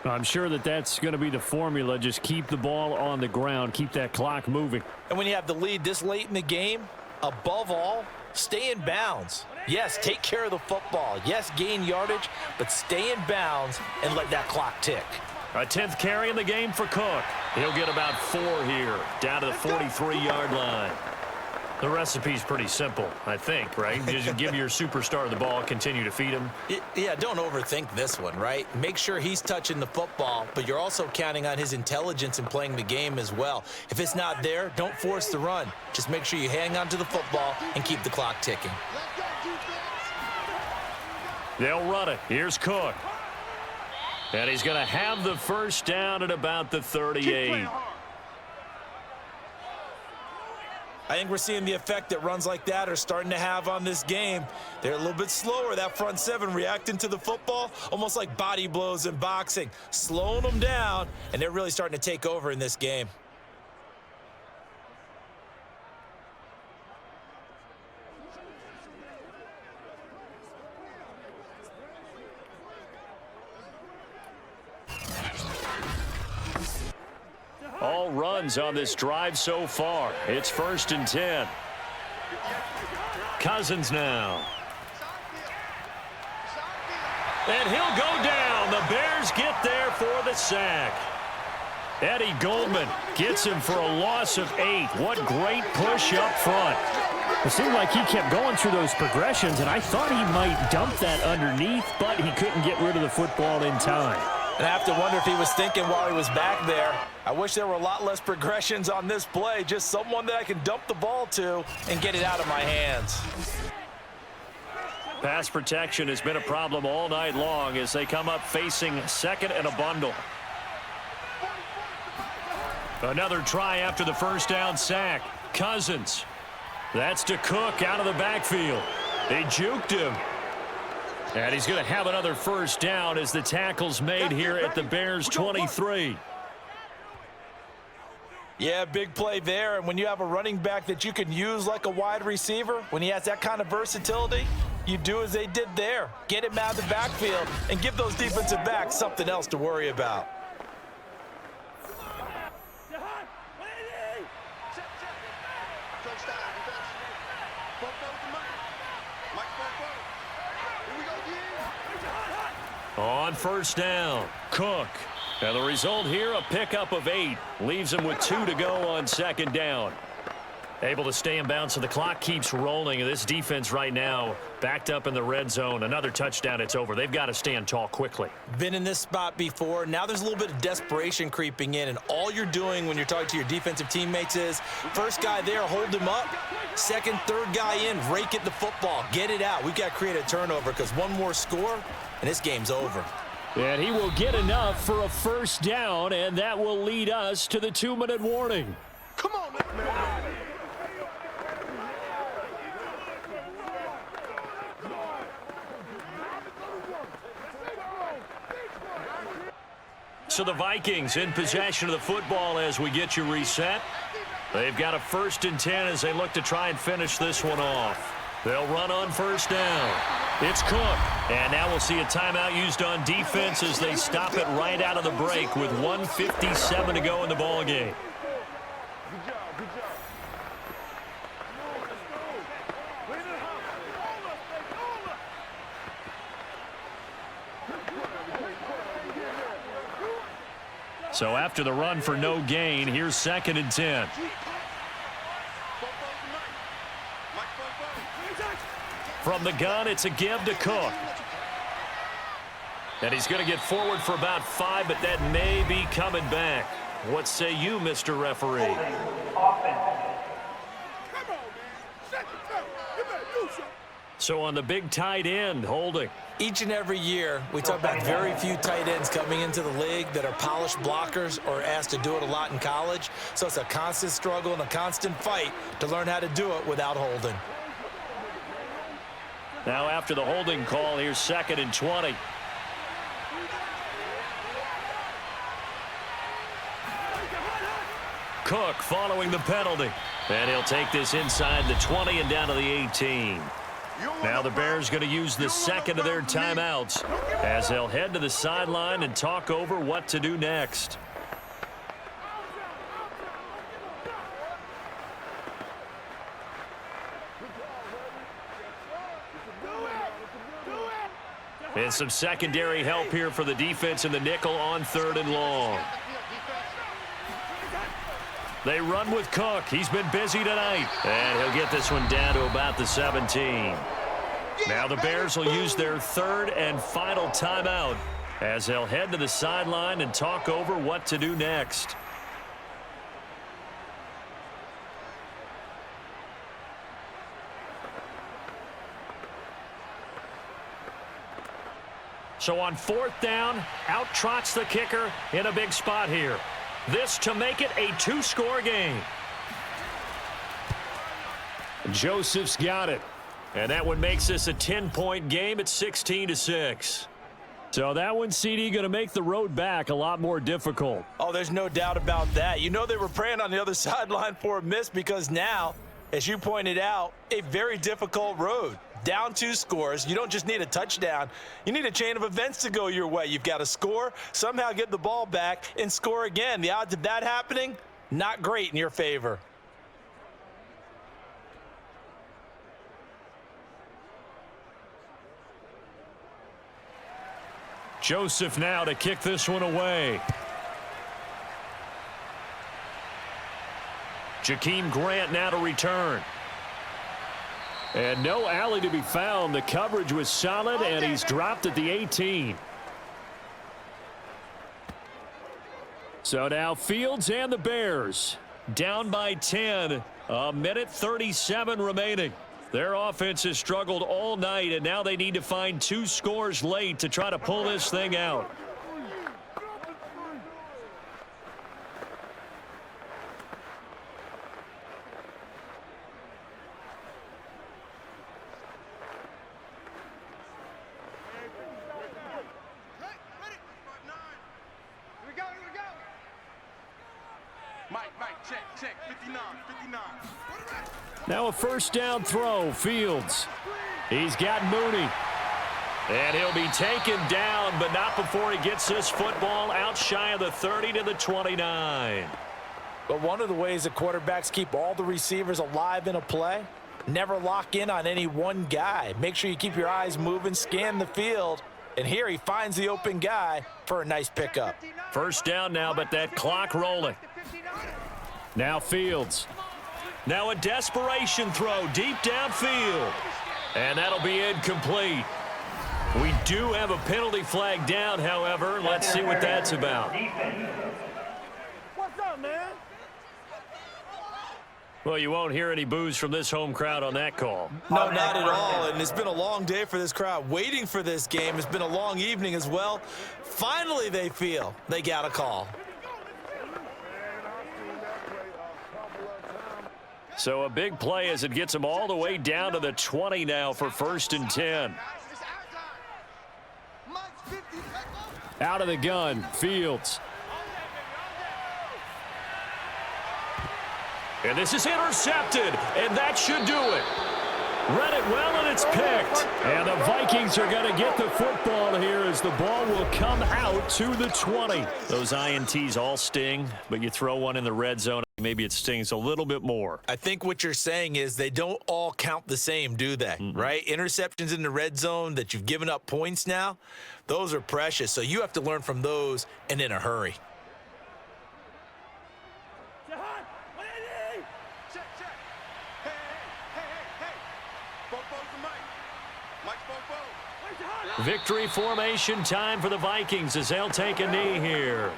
I'm sure that's going to be the formula. Just keep the ball on the ground. Keep that clock moving. And when you have the lead this late in the game, above all, stay in bounds. Yes, take care of the football. Yes, gain yardage, but stay in bounds and let that clock tick. A 10th carry in the game for Cook. He'll get about 4 here, down to the 43-yard line. The recipe's pretty simple, I think, right? Just give your superstar the ball, continue to feed him. Yeah, don't overthink this one, right? Make sure he's touching the football, but you're also counting on his intelligence in playing the game as well. If it's not there, don't force the run. Just make sure you hang on to the football and keep the clock ticking. They'll run it. Here's Cook. And he's going to have the first down at about the 38. I think we're seeing the effect that runs like that are starting to have on this game. They're a little bit slower, that front seven, reacting to the football, almost like body blows in boxing, slowing them down, and they're really starting to take over in this game. All runs on this drive so far. It's 1st and 10. Cousins now. And he'll go down. The Bears get there for the sack. Eddie Goldman gets him for a loss of 8. What great push up front. It seemed like he kept going through those progressions, and I thought he might dump that underneath, but he couldn't get rid of the football in time. And I have to wonder if he was thinking while he was back there, I wish there were a lot less progressions on this play, just someone that I can dump the ball to and get it out of my hands. Pass protection has been a problem all night long as they come up facing 2nd and a bundle. Another try after the first down sack. Cousins. That's to Cook out of the backfield. They juked him. And he's going to have another first down as the tackle's made here at the Bears 23. Yeah, big play there. And when you have a running back that you can use like a wide receiver, when he has that kind of versatility, you do as they did there. Get him out of the backfield and give those defensive backs something else to worry about. On first down, Cook. And the result here, a pickup of 8. Leaves him with 2 to go on 2nd down. Able to stay in bounds, so the clock keeps rolling. And this defense right now backed up in the red zone. Another touchdown, it's over. They've got to stand tall quickly. Been in this spot before. Now there's a little bit of desperation creeping in. And all you're doing when you're talking to your defensive teammates is, first guy there, hold him up. Second, third guy in, rake at the football. Get it out. We've got to create a turnover because one more score, and this game's over. And he will get enough for a first down, and that will lead us to the 2-minute warning. Come on, man. So the Vikings in possession of the football as we get you reset. They've got a 1st and 10 as they look to try and finish this one off. They'll run on first down. It's Cook. And now we'll see a timeout used on defense as they stop it right out of the break with 1:57 to go in the ball game. So after the run for no gain, here's 2nd and 10. From the gun, it's a give to Cook. And he's going to get forward for about 5, but that may be coming back. What say you, Mr. Referee? Come on, man. Set the tone. You better do something. So on the big tight end, holding. Each and every year, we talk about very few tight ends coming into the league that are polished blockers or asked to do it a lot in college. So it's a constant struggle and a constant fight to learn how to do it without holding. Now after the holding call, here's 2nd and 20. Cook following the penalty. And he'll take this inside the 20 and down to the 18. Now the Bears going to use the second of their timeouts as they'll head to the sideline and talk over what to do next. And some secondary help here for the defense in the nickel on 3rd and long. They run with Cook. He's been busy tonight. And he'll get this one down to about the 17. Now the Bears will use their 3rd and final timeout as they'll head to the sideline and talk over what to do next. So on 4th down, out trots the kicker in a big spot here. This to make it a 2-score game. Joseph's got it. And that one makes this a 10-point game at 16-6. So that one, CD, going to make the road back a lot more difficult. Oh, there's no doubt about that. You know they were praying on the other sideline for a miss because now, as you pointed out, a very difficult road. Down 2 scores. You don't just need a touchdown. You need a chain of events to go your way. You've got to score, somehow get the ball back, and score again. The odds of that happening, not great in your favor. Joseph now to kick this one away. Jakeem Grant now to return. And no alley to be found. The coverage was solid, and he's dropped at the 18. So now Fields and the Bears down by 10. A minute 37 remaining. Their offense has struggled all night, and now they need to find 2 scores late to try to pull this thing out. Check, 59. Now a 1st down throw. Fields. He's got Mooney. And he'll be taken down, but not before he gets this football out shy of the 30 to the 29. But one of the ways that quarterbacks keep all the receivers alive in a play, never lock in on any one guy. Make sure you keep your eyes moving, scan the field, and here he finds the open guy for a nice pickup. 1st down now, but that clock rolling. Now Fields. Now a desperation throw deep downfield. And that'll be incomplete. We do have a penalty flag down, however. Let's see what that's about. What's up, man? Well, you won't hear any boos from this home crowd on that call. No, not at all. And it's been a long day for this crowd waiting for this game. It's been a long evening as well. Finally, they feel they got a call. So a big play as it gets them all the way down to the 20 now for 1st and 10. Out of the gun, Fields. And this is intercepted, and that should do it. Read it well, and it's picked. And the Vikings are going to get the football here as the ball will come out to the 20. Those INTs all sting, but you throw one in the red zone, maybe it stings a little bit more. I think what you're saying is they don't all count the same, do they? Right? Interceptions in the red zone that you've given up points now, those are precious. So you have to learn from those and in a hurry. Victory formation time for the Vikings as they'll take a knee here.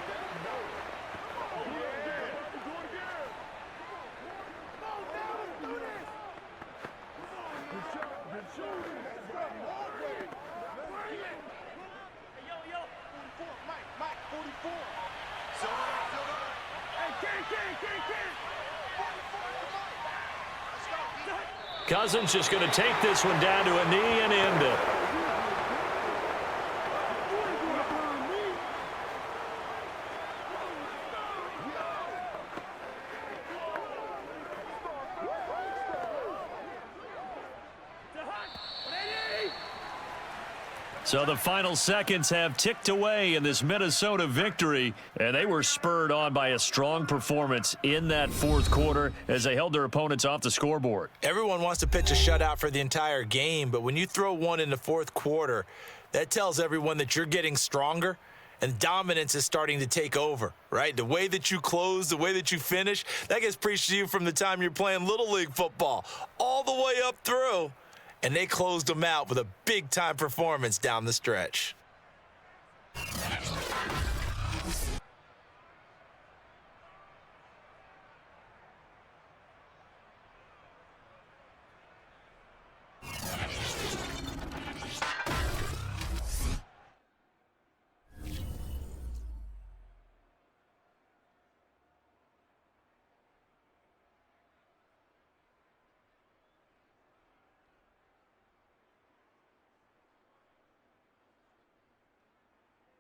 Cousins just going to take this one down to a knee and end it. So the final seconds have ticked away in this Minnesota victory, and they were spurred on by a strong performance in that fourth quarter as they held their opponents off the scoreboard. Everyone wants to pitch a shutout for the entire game, but when you throw one in the fourth quarter, that tells everyone that you're getting stronger and dominance is starting to take over, right? The way that you close, the way that you finish, that gets preached to you from the time you're playing Little League football all the way up through. And they closed them out with a big-time performance down the stretch.